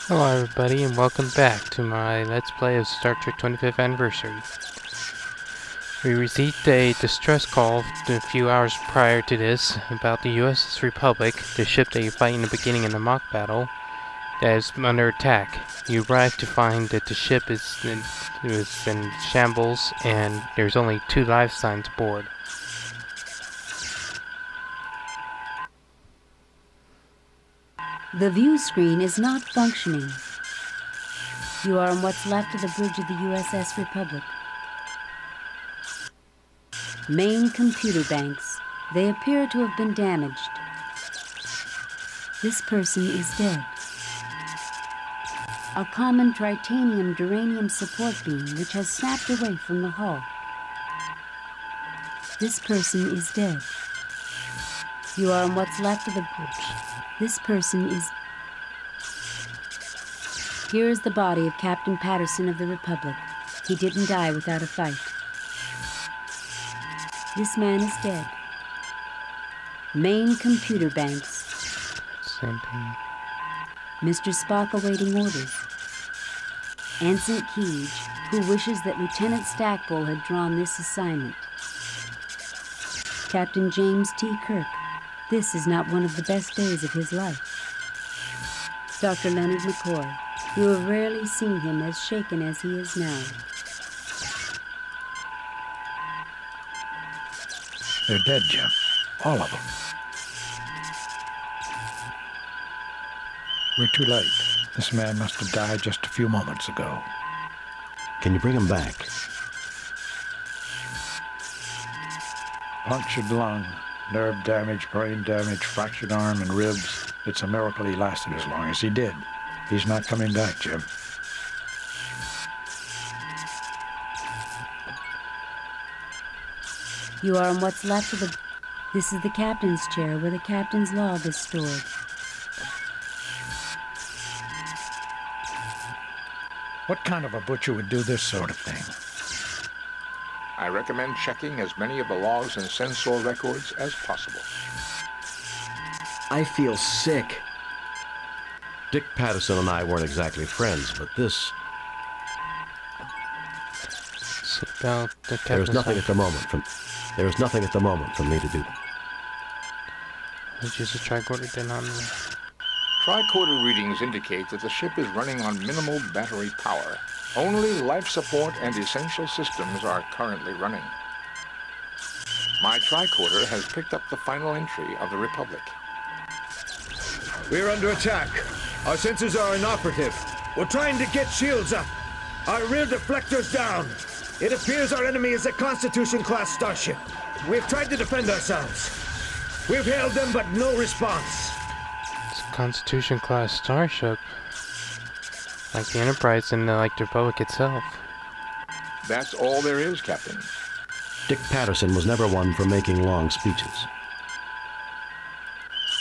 Hello everybody and welcome back to my Let's Play of Star Trek 25th Anniversary. We received a distress call a few hours prior to this about the USS Republic, the ship that you fight in the beginning of the mock battle, that is under attack. You arrive to find that the ship is in shambles and there's only 2 life signs aboard. The view screen is not functioning. You are on what's left of the bridge of the USS Republic. Main computer banks. They appear to have been damaged. This person is dead. A common tritanium-duranium support beam which has snapped away from the hull. This person is dead. You are on what's left of the bridge. This person is... Here is the body of Captain Patterson of the Republic. He didn't die without a fight. This man is dead. Main computer banks. Same thing. Mr. Spock awaiting orders. Ensign Keege, who wishes that Lieutenant Stackpole had drawn this assignment. Captain James T. Kirk. This is not one of the best days of his life. Dr. Leonard McCoy, you have rarely seen him as shaken as he is now. They're dead, Jim. All of them. We're too late. This man must have died just a few moments ago. Can you bring him back? Punctured lung, nerve damage, brain damage, fractured arm and ribs. It's a miracle he lasted as long as he did. He's not coming back, Jim. You are on what's left of the... This is the captain's chair where the captain's log is stored. What kind of a butcher would do this sort of thing? I recommend checking as many of the logs and sensor records as possible. I feel sick. Dick Patterson and I weren't exactly friends, but this... Seatbelt, the There is nothing captain's at the moment from... There is nothing at the moment for me to do. Let's use a tricorder then on the... Tricorder readings indicate that the ship is running on minimal battery power. Only life support and essential systems are currently running. My tricorder has picked up the final entry of the Republic. We're under attack. Our sensors are inoperative. We're trying to get shields up. Our rear deflectors down. It appears our enemy is a Constitution-class starship. We've tried to defend ourselves. We've hailed them, but no response. It's a Constitution-class starship. Like the Enterprise and like the Republic itself. That's all there is, Captain. Dick Patterson was never one for making long speeches.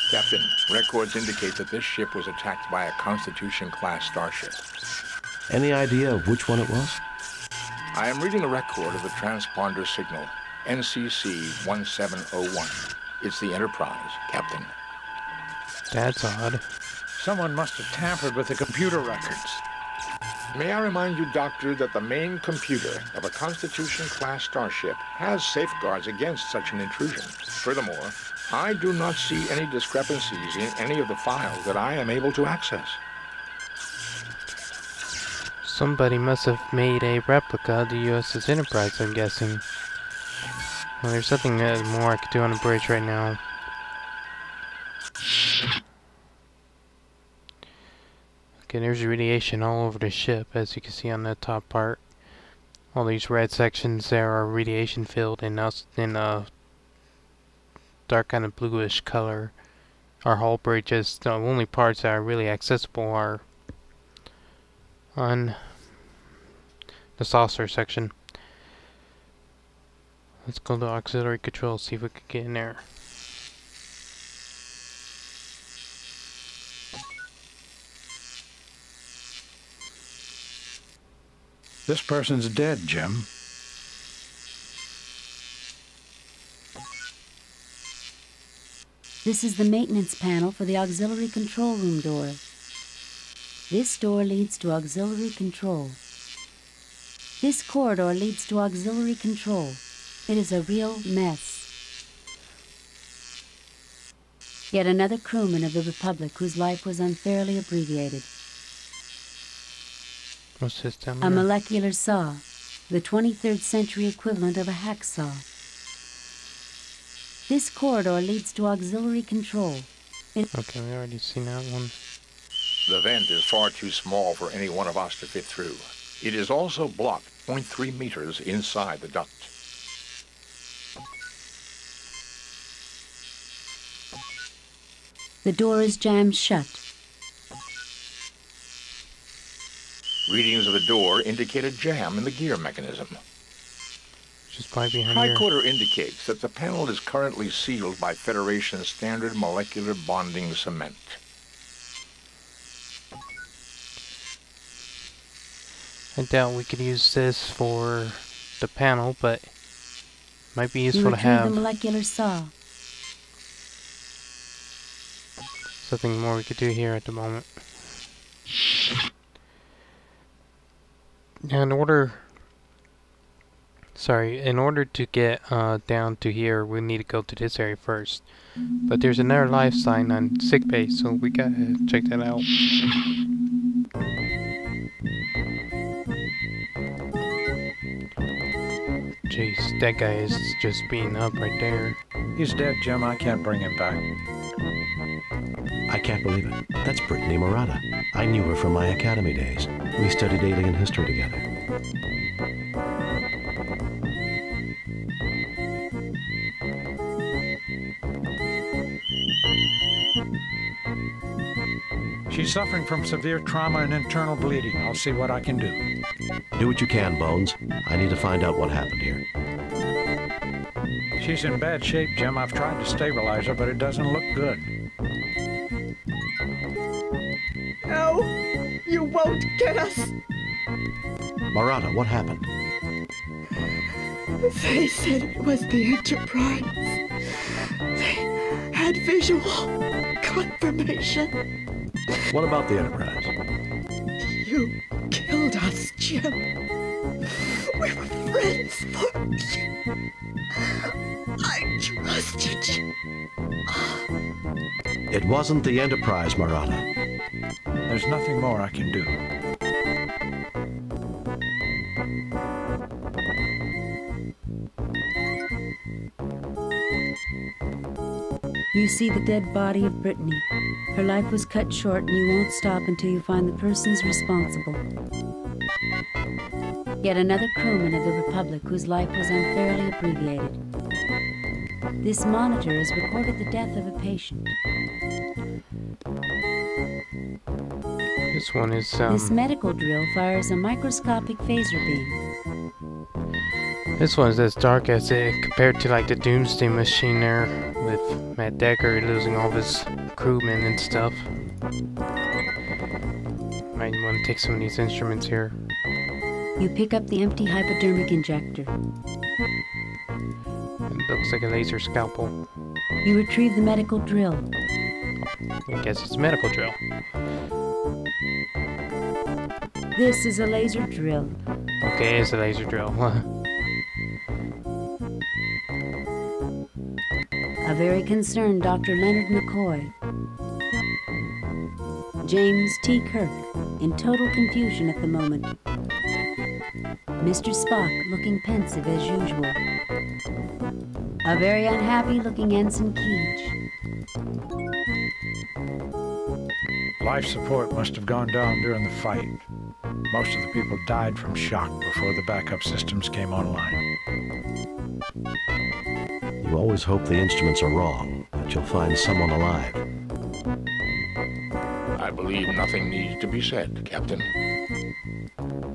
Captain, records indicate that this ship was attacked by a Constitution-class starship. Any idea of which one it was? I am reading a record of the transponder signal, NCC 1701. It's the Enterprise, Captain. That's odd. Someone must have tampered with the computer records. May I remind you, Doctor, that the main computer of a Constitution-class starship has safeguards against such an intrusion. Furthermore, I do not see any discrepancies in any of the files that I am able to access. Somebody must have made a replica of the USS Enterprise, I'm guessing. Well, there's nothing more I could do on the bridge right now. Okay, there's radiation all over the ship, as you can see on the top part. All these red sections there are radiation filled, and us in a dark kind of bluish color. Our hull bridges, the only parts that are really accessible are on the saucer section. Let's go to auxiliary control, see if we can get in there. This person's dead, Jim. This is the maintenance panel for the auxiliary control room door. This door leads to auxiliary control. This corridor leads to auxiliary control. It is a real mess. Yet another crewman of the Republic whose life was unfairly abbreviated. What's this down A there? molecular saw, the 23rd century equivalent of a hacksaw. This corridor leads to auxiliary control. Okay, we already seen that one. The vent is far too small for any one of us to fit through. It is also blocked 0.3 meters inside the duct. The door is jammed shut. Readings of the door indicate a jam in the gear mechanism. Just right behind High here. quarter indicates that the panel is currently sealed by Federation standard molecular bonding cement. I doubt we could use this for the panel, but might be You useful to retrieve the have. molecular saw. Something more we could do here at the moment. Now, in order to get down to here, we need to go to this area first. But there's another life sign on sickbay, so we gotta check that out. Jeez, that guy is just beaten up right there. He's dead, Jim. I can't bring him back. I can't believe it. That's Brittany Murata. I knew her from my academy days. We studied alien history together. She's suffering from severe trauma and internal bleeding. I'll see what I can do. Do what you can, Bones. I need to find out what happened here. She's in bad shape, Jim. I've tried to stabilize her, but it doesn't look good. No! You won't get us! Murata, what happened? They said it was the Enterprise. They had visual confirmation. What about the Enterprise? You killed us, Jim. We were friends for you. I trusted you. It wasn't the Enterprise, Murata. There's nothing more I can do. You see the dead body of Brittany. Her life was cut short, and you won't stop until you find the persons responsible. Yet another crewman of the Republic whose life was unfairly abbreviated. This monitor has recorded the death of a patient. This one is This medical drill fires a microscopic phaser beam. this one's as dark as it compared to like the Doomsday Machine there with Matt Decker losing all of his crewmen and stuff. Might want to take some of these instruments here. You pick up the empty hypodermic injector. It looks like a laser scalpel. You retrieve the medical drill. I guess it's a medical drill. This is a laser drill. Okay, it's a laser drill. A very concerned Dr. Leonard McCoy. James T. Kirk, in total confusion at the moment. Mr. Spock, looking pensive as usual. A very unhappy looking Ensign Keech. Life support must have gone down during the fight. Most of the people died from shock before the backup systems came online. You always hope the instruments are wrong, that you'll find someone alive. I believe nothing needs to be said, Captain.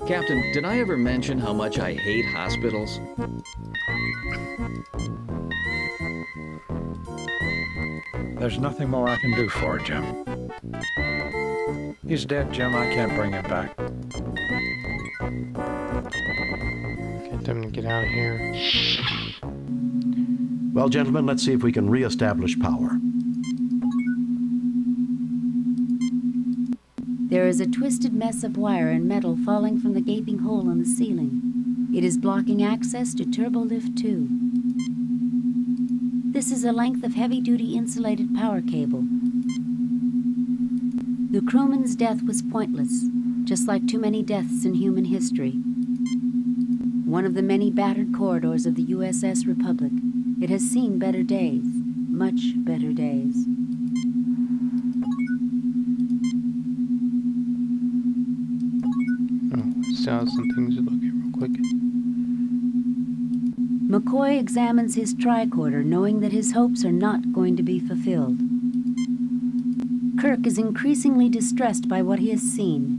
Captain, did I ever mention how much I hate hospitals? There's nothing more I can do for her, Jim. He's dead, Jim. I can't bring him back. Get them to get out of here. Well, gentlemen, let's see if we can re-establish power. There is a twisted mess of wire and metal falling from the gaping hole in the ceiling. It is blocking access to Turbolift 2. This is a length of heavy-duty insulated power cable. The crewman's death was pointless, just like too many deaths in human history. One of the many battered corridors of the USS Republic. It has seen better days, much better days. Still have some things to look at real quick. McCoy examines his tricorder, knowing that his hopes are not going to be fulfilled. Kirk is increasingly distressed by what he has seen.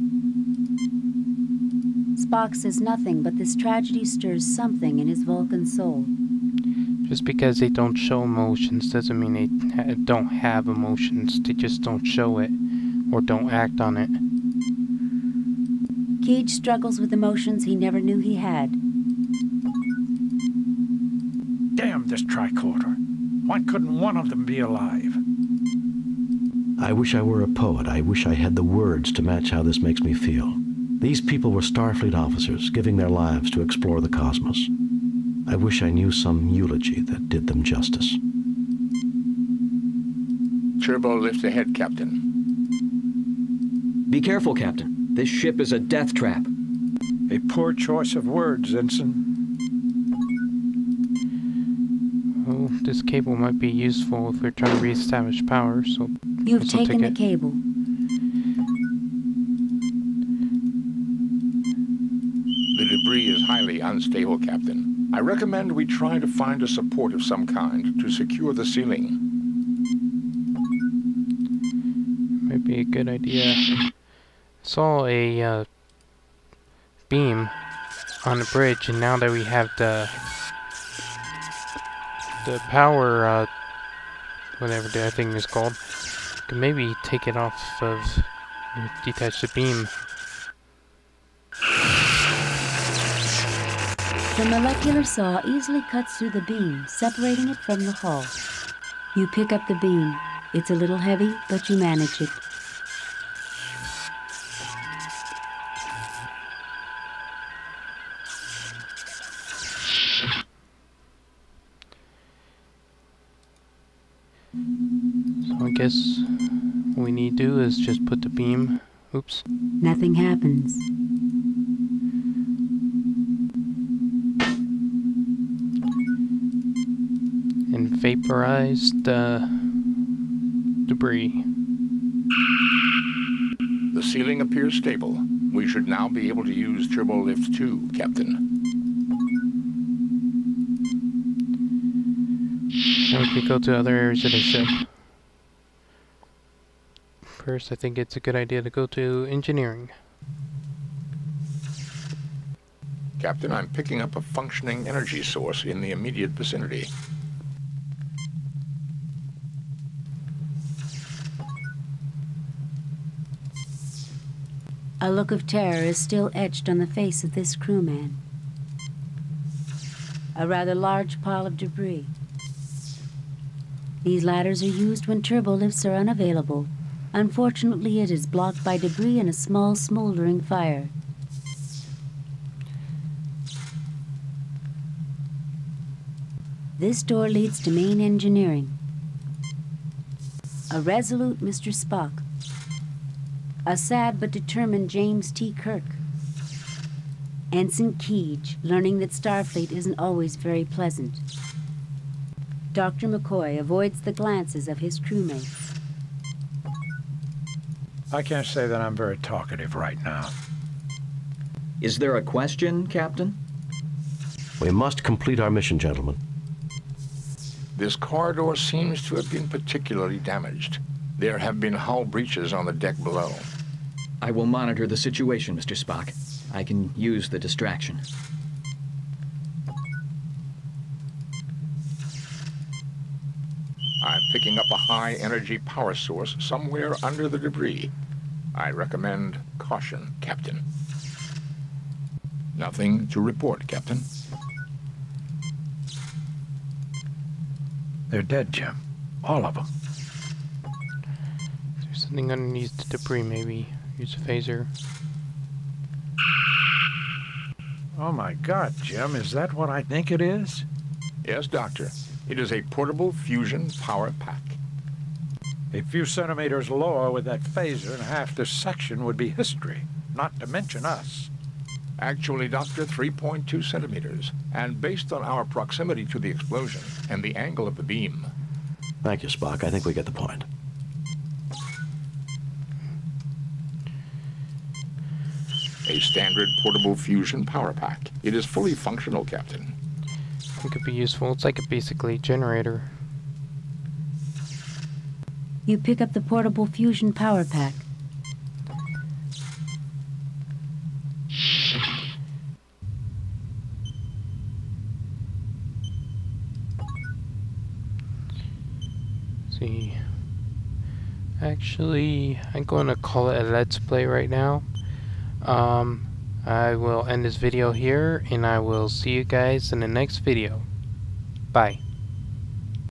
Spock says nothing, but this tragedy stirs something in his Vulcan soul. Just because they don't show emotions doesn't mean they don't have emotions. They just don't show it or don't act on it. Keej struggles with emotions he never knew he had. Damn this tricorder. Why couldn't one of them be alive? I wish I were a poet. I wish I had the words to match how this makes me feel. These people were Starfleet officers, giving their lives to explore the cosmos. I wish I knew some eulogy that did them justice. Turbo lift ahead, Captain. Be careful, Captain. This ship is a death trap. A poor choice of words, Ensign. Oh, this cable might be useful if we're trying to reestablish power, so... You've taken the cable. The debris is highly unstable, Captain. I recommend we try to find a support of some kind to secure the ceiling. Might be a good idea. Saw a beam on the bridge, and now that we have the power, whatever the thing is called, can maybe take it off of, detach the beam. The molecular saw easily cuts through the beam, separating it from the hull. You pick up the beam. It's a little heavy, but you manage it. So I guess what we need to do is just put the beam... Oops. Nothing happens. And vaporize the debris. The ceiling appears stable. We should now be able to use Turbolift 2, Captain. Now we could go to other areas of the ship. First, I think it's a good idea to go to engineering. Captain, I'm picking up a functioning energy source in the immediate vicinity. A look of terror is still etched on the face of this crewman. A rather large pile of debris. These ladders are used when turbolifts are unavailable. Unfortunately, it is blocked by debris and a small smoldering fire. This door leads to main engineering. A resolute Mr. Spock. A sad but determined James T. Kirk. Ensign Keej, learning that Starfleet isn't always very pleasant. Dr. McCoy avoids the glances of his crewmates. I can't say that I'm very talkative right now. Is there a question, Captain? We must complete our mission, gentlemen. This corridor seems to have been particularly damaged. There have been hull breaches on the deck below. I will monitor the situation, Mr. Spock. I can use the distraction. I'm picking up a high-energy power source somewhere under the debris. I recommend caution, Captain. Nothing to report, Captain. They're dead, Jim. All of them. There's something underneath the debris, maybe. Use a phaser. Oh my God, Jim, is that what I think it is? Yes, Doctor. It is a portable fusion power pack. A few centimeters lower with that phaser and half this section would be history, not to mention us. Actually, Doctor, 3.2 centimeters. And based on our proximity to the explosion and the angle of the beam. Thank you, Spock. I think we get the point. A standard portable fusion power pack. It is fully functional, Captain. It could be useful. It's like a basically generator. You pick up the portable fusion power pack. See. Actually, I'm going to call it a Let's Play right now. I will end this video here, and I will see you guys in the next video. Bye.